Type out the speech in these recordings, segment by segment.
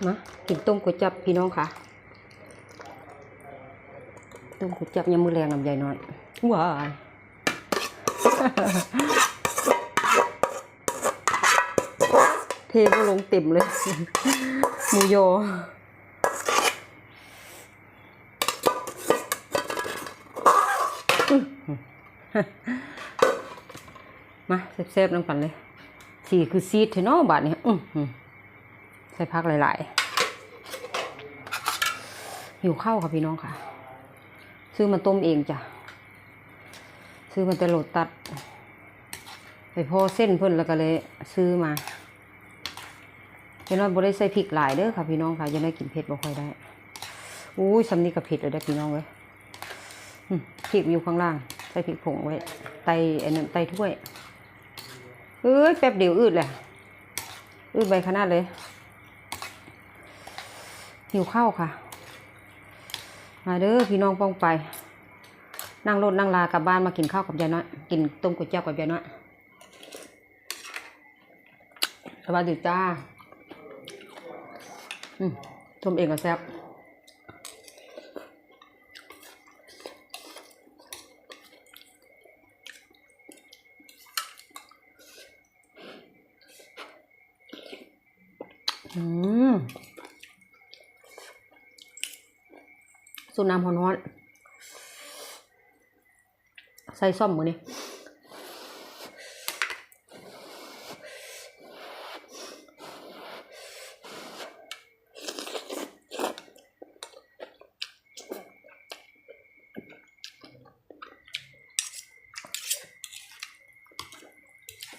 มากินต้มก๋วยจั๊บพี่น้องค่ะต้มก๋วยจั๊บยำมือแรงลำไยน้อยว้ายเทก็ลงเต็มเลยหมูยอมาแซ่บๆน้ำกันเลยสีคือซีดเทนอบาทนี่ใส่ผักหลายๆหิวข้าวค่ะพี่น้องค่ะซื้อมาต้มเองจ้ะซื้อมาแต่โลตัสไปพอเส้นเพิ่นแล้วก็เลยซื้อมาพี่น้องบ่ได้ใส่พริกหลายเด้อค่ะพี่น้องค่ะยังได้กินเผ็ดบ่ค่อยได้อุ้ยสำนีกับเผ็ดเลยได้พี่น้องเว้ยพริกอยู่ข้างล่างใส่พริกผงไว้ไตอันนั้นไตถ้วยแป๊บเดียวอืดเลยอืดไปขนาดเลยหิวข้าวค่ะมาเด้อพี่น้องป้องไปนั่งรถนั่งลากลับบ้านมากินข้าวกับยายน้อยกินต้มก๋วยจั๊บกับยายน้อยสวัสดีจ้าต้มเองก็แซ่บสูตรน้ำร้อนๆใส่ส้มมือนี่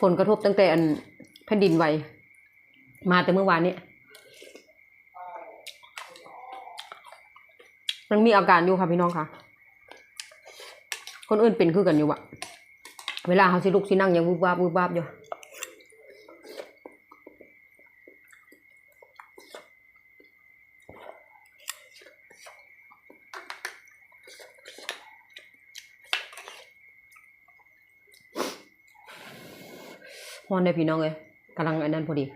ฝนกระทบตั้งแต่แผ่นดินไหวมาแต่เมื่อวานนี้มันมีอาการอยู่ค่ะพี่น้องค่ะคนอื่นเป็นคือกันอยู่อะเวลาเขาสิลุกสินั่งยังวูบวาบวูบวาบอยู่ฮอนได้พี่น้องเลยกำลังอันนั้นพอดี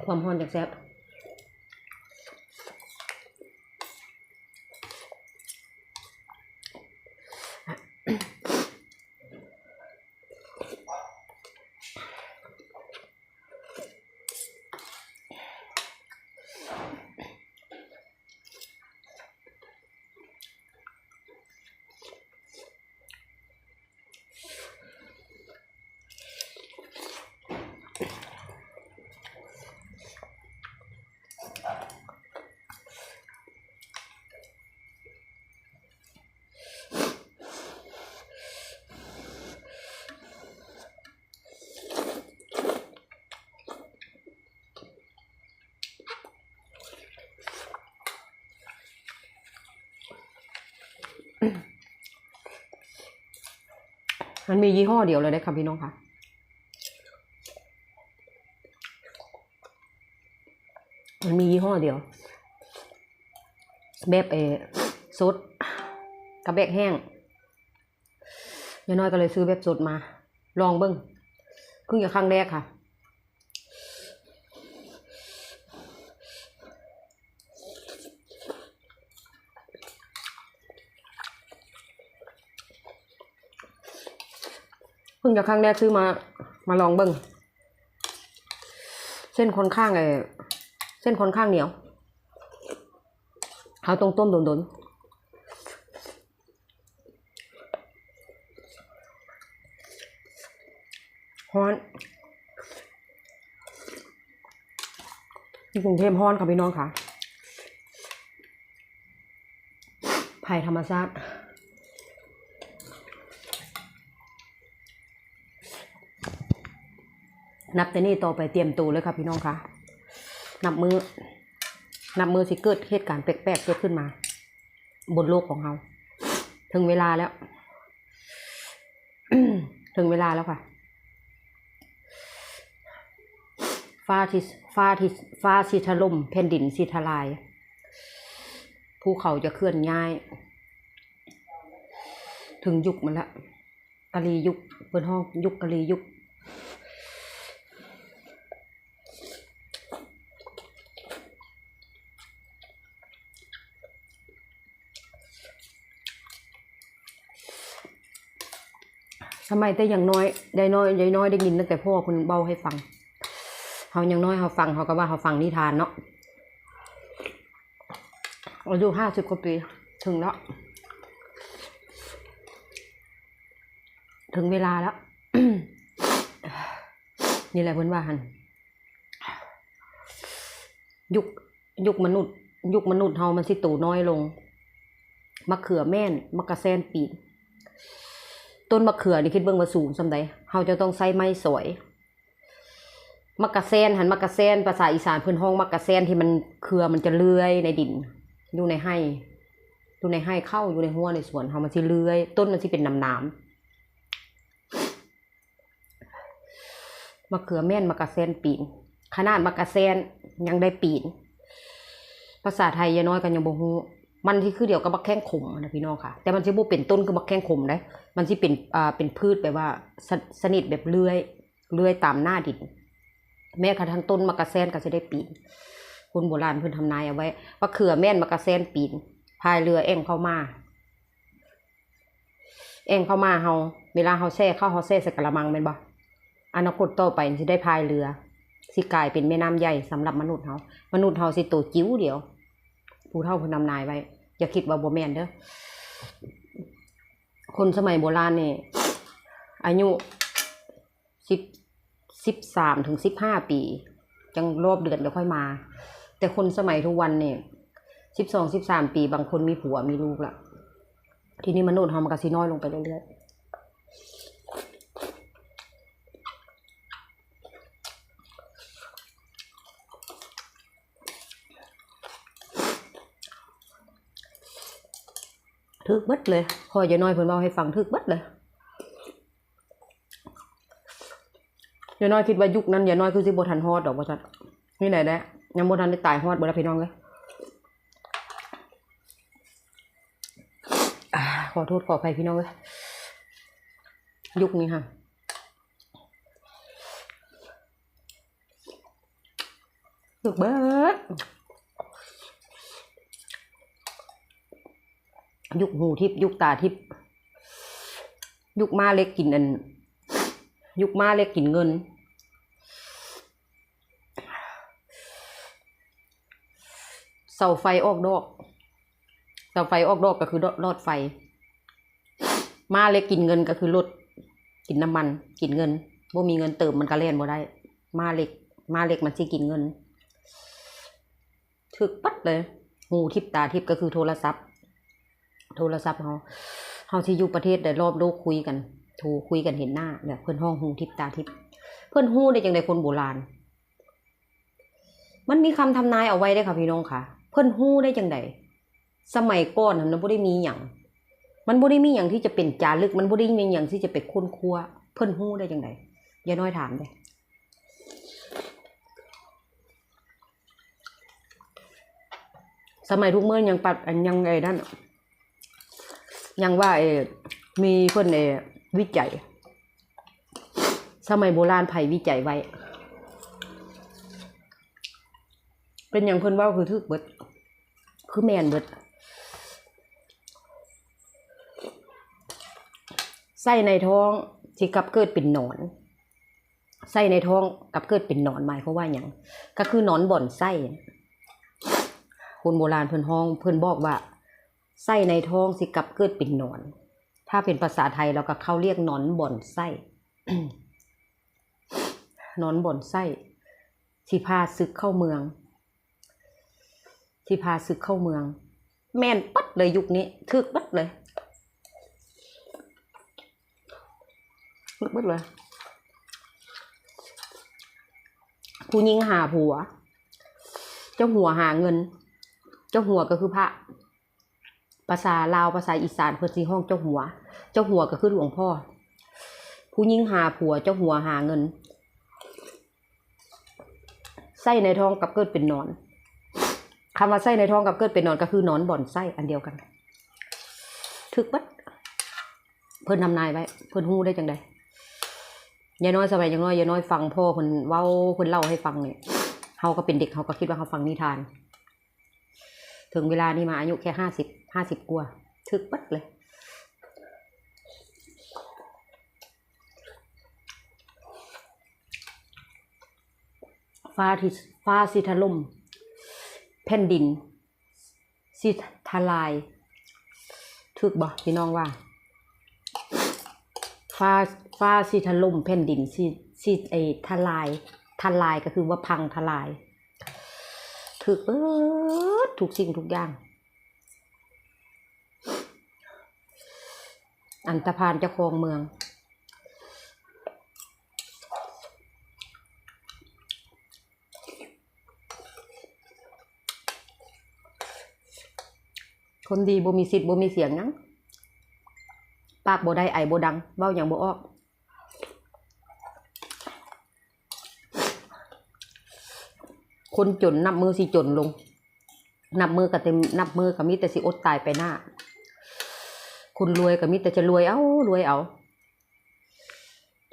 ความฮอนจากแซ่บมันมียี่ห้อเดียวเลยนะครับพี่น้องค่ะมันมียี่ห้อเดียวแบบสดกับแบบแห้งยายน้อยก็เลยซื้อแบบสดมาลองเบิ้งเพิ่งจะครั้งแรกค่ะเพิ่งจะครั้งแรกซื้อมาลองเบิ้งเส้นค่อนข้างเส้นค่อนข้างเหนียวเอาตรงต้มโดนๆฮ้อน ที่กรุงเทพฮ้อนค่ะพี่น้องค่ะภัยธรรมชาตินับแต่นี้ต่อไปเตรียมตัวเลยค่ะพี่น้องค่ะนับมือสิเกิดเหตุการณ์แปลกๆเกิดขึ้นมาบนโลกของเราถึงเวลาแล้ว ถึงเวลาแล้วค่ะฟ้าสิถล่มแผ่นดินสิทลายภูเขาจะเคลื่อนย้ายถึงยุคมันละกะลียุคเปิดห้องยุคกะลียุคทำไมแต่อย่างน้อยได้น้อยได้ยินตั้งแต่พ่อคุณเบาให้ฟังเขาอย่างน้อยเขาฟังเขาก็ว่าเขาฟังนิทานเนาะอายุ50 กว่าปีถึงแล้วถึงเวลาแล้ว นี่แหละเพื่อนว่าหันยุคมนุษย์เฮามันสิโตน้อยลงมะเขือแม่นมะกะแซนปีนต้นมะเขือนี่คิดเบิ่งว่าสูงส่ำใดเฮาจะต้องใช้ไม้สอยมะกะแซนภาษาอีสานเพิ่นฮ้องมะกะแซนที่มันเครือมันจะเลื้อยในดินอยู่ในไร่เข้าอยู่ในหัวในสวนเฮามันสิเลื้อยต้นมันสิเป็นน้ำมะเขือแม่นมะกะแซนปีนขนาดมะกะแซนยังได้ปีนภาษาไทยยายน้อยกันยังบ่ฮู้มันที่คือเดียวกับบักแข้งขมนะพี่น้องค่ะแต่มันสิบ่เป็นต้นคือบักแข้งขมได้มันสิเป็นพืชแบบว่าสนิทแบบเลื้อยตามหน้าดินแม้กระทั่งต้นมะกะแซนก็จะได้ปีนคนโบราณเพิ่นทำนายเอาไว้ว่าเขือแม่นมะกะแซนปีนพายเรือแอ่งเข้ามาเฮาเวลาเฮาแช่ใส่กะละมังแม่นบ่อนาคตต่อไปสิได้พายเรือสิกลายเป็นแม่น้ำใหญ่สำหรับมนุษย์เฮาสิโตจิ๋วเดียวผู้เฒ่าเพิ่นทำนายไว้อย่าคิดว่าบ่แม่นเด้อคนสมัยโบราณนี่อายุ13 ถึง 15 ปีจังรอบเดือนแล้วค่อยมาแต่คนสมัยทุกวันเนี่ย12 13 ปีบางคนมีผัวมีลูกละทีนี้มนุษย์เฮามันก็สิน้อยลงไปเรื่อยๆทึกเบิดเลยพอยายน้อยเพิ่นเว้าให้ฟังทึกเบิดเลยยายน้อยคิดว่ายุคนั้นยายน้อยคือสิบ่ทันฮอดดอกว่าซั่นนี่ไหนได้ยังบ่ทันได้ตายฮอดบ่ล่ะพี่น้องเอ้ยขอโทษขออภัยพี่น้องเอ้ยยุคนี้ค่ะทึกเบิดยุคหูทิพย์ยุคตาทิพย์ยุคม้าเล็กกินเงินเสาไฟออกดอกก็คือรอดไฟม้าเล็กกินเงินก็คือรถกินน้ำมันกินเงินบ่มีเงินเติมมันก็เล่นบ่ได้ม้าเล็กมันสิกินเงินถึกปัดเลยหูทิพย์ตาทิพย์ก็คือโทรศัพท์เฮาสิอยู่ประเทศใดรอบโลกคุยกันโทรคุยกันเห็นหน้าแบบเพิ่นห้องหูทิพย์ตาทิพย์เพิ่นฮู้ได้จังได๋คนโบราณมันมีคำทำนายเอาไว้ได้ค่ะพี่น้องค่ะเพิ่นฮู้ได้จังได๋สมัยก่อนมันบ่ได้มีหยังที่จะเป็นจารึกมันบ่ได้มีหยังที่จะเป็นค้นคว้าเพิ่นฮู้ได้จังได๋อย่าน้อยถามเด้สมัยทุกมื้อยังปัดยังไอ้นั่นยังว่ามีเพิ่นวิจัยสมัยโบราณไผวิจัยไว้เป็นอย่างเพิ่นเว้าคือทึกเบิดคือแม่นเบิดไส้ในท้องสิกลับเกิดเป็นหนอนไส้ในท้องกลับเกิดเป็นหนอนหมายความว่าหยังก็คือหนอนบ่อนไส้คนโบราณเพิ่นฮ้องเพิ่นบอกว่าไส้ในท้องสิกลับเกิดเป็นหนอนถ้าเป็นภาษาไทยเราก็เขาเรียกหนอนบ่อนไส้ หนอนบ่อนไส้สิพาศึกเข้าเมือง ที่พาศึกเข้าเมือง แม่นปัดเลยยุคนี้ทึกปัดเลยทึกปัดเลยผู้หญิงหาผัวเจ้าหัวหาเงินเจ้าหัวก็คือพระภาษาลาวภาษาอีสานเพิ่นสิห้องเจ้าหัวก็คือหลวงพ่อผู้หญิงหาผัวเจ้าหัวหาเงินไส้ในท้องกับเกิดเป็นนอนคำว่าไส้ในท้องกับเกิดเป็นนอนก็คือนอนบ่อนไส้อันเดียวกันถึกบัดเพิ่นทำนายไว้เพิ่นฮู้ได้จังใดยายน้อยสมัยยังน้อยยายน้อยฟังพ่อเพิ่นเว้าเพิ่นเล่าให้ฟังเนี่ยเฮาก็เป็นเด็กเฮาก็คิดว่าเฮาฟังนิทานถึงเวลานี้มาอายุแค่50กว่าถึกบัดเลยฟ้าสิถล่มแผ่นดินสิทลายถึกบ่พี่น้องว่าฟ้าสิถล่มแผ่นดินสิทลายก็คือว่าพังทลายถึกเบิดทุกสิ่งทุกอย่างอันธพาลเจ้าของเมืองคนดีบ่มีสิทธิ์บ่มีเสียงนังปากบ่ได้ไอบ่ดังเว้าหยังบ่ออกคนจนนับมือสิจนลงนับมือก็เต็มนับมือก็มีแต่สิอดตายไปหน้าคนรวยก็มีแต่จะรวยเอา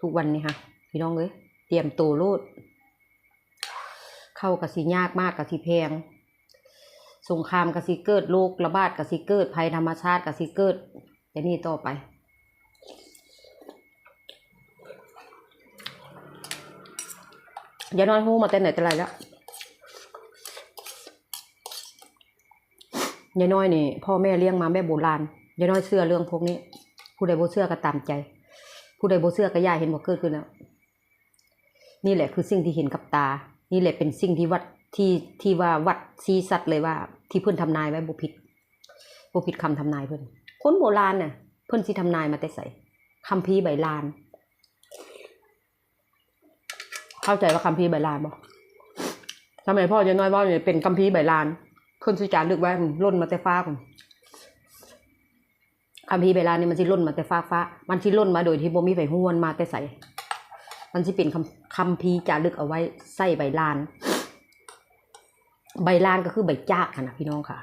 ทุกวันนี้ค่ะพี่น้องเอ้ยเตรียมตัวโลดเข้าก็สิยากมากก็สิแพงสงครามก็สิเกิดโรคระบาดก็สิเกิดภัยธรรมชาติก็สิเกิดอย่างนี้ต่อไปยายน้อยฮู้มาแต่ไหนแต่ไรแล้วยายน้อยนี่พ่อแม่เลี้ยงมาแบบโบราณยายน้อยเชื่อเรื่องพวกนี้ผู้ใดบ่เชื่อก็ตามใจผู้ใดบ่เชื่อก็ย่าเห็นบ่เกิดขึ้นแล้วนี่แหละคือสิ่งที่เห็นกับตานี่แหละเป็นสิ่งที่วัดที่ว่าวัดชี้ชัดเลยว่าที่เพิ่นทำนายไว้บ่ผิดคำทำนายเพิ่นคนโบราณน่ะเพิ่นสิทำนายมาแต่ไสคัมภีร์ใบลานเข้าใจว่าคัมภีร์ใบลานบ่สมัยพ่อยายน้อยว่าเนี่ยเป็นคัมภีร์ใบลานเพิ่นสิจารึกไว้ล้นมาแต่ฟ้าพุ่นคัมภีร์ใบลานนี่มันสิล้นมาแต่ฟ้ามันสิล้นมาโดยที่บ่มีไผฮู้มันมาแต่ไสมันสิเป็นคัมภีร์จารึกเอาไว้ใส่ใบลานใบลานก็คือใบจากค่ะนะพี่น้องค่ะ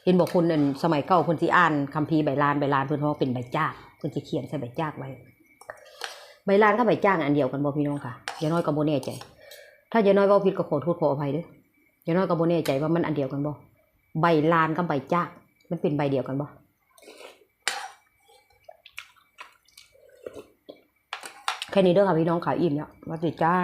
เห็นบอกคนนั่นสมัยเก่าคนที่อ่านคัมภีร์ใบลานเพิ่นว่าเป็นใบจากเพิ่นสิเขียนใส่ใบจากไว้ใบลานกับใบจากอันเดียวกันบ่พี่น้องค่ะยายน้อยก็บ่แน่ใจถ้ายายน้อยเว้าผิดก็ขอโทษขออภัยเด้อยายน้อยก็บ่แน่ใจว่ามันอันเดียวกันบ่ใบลานกับใบจากมันเป็นใบเดียวกันบ่แค่นี้เด้อค่ะพี่น้องค่ะอิ่มแล้วสวัสดีจ้า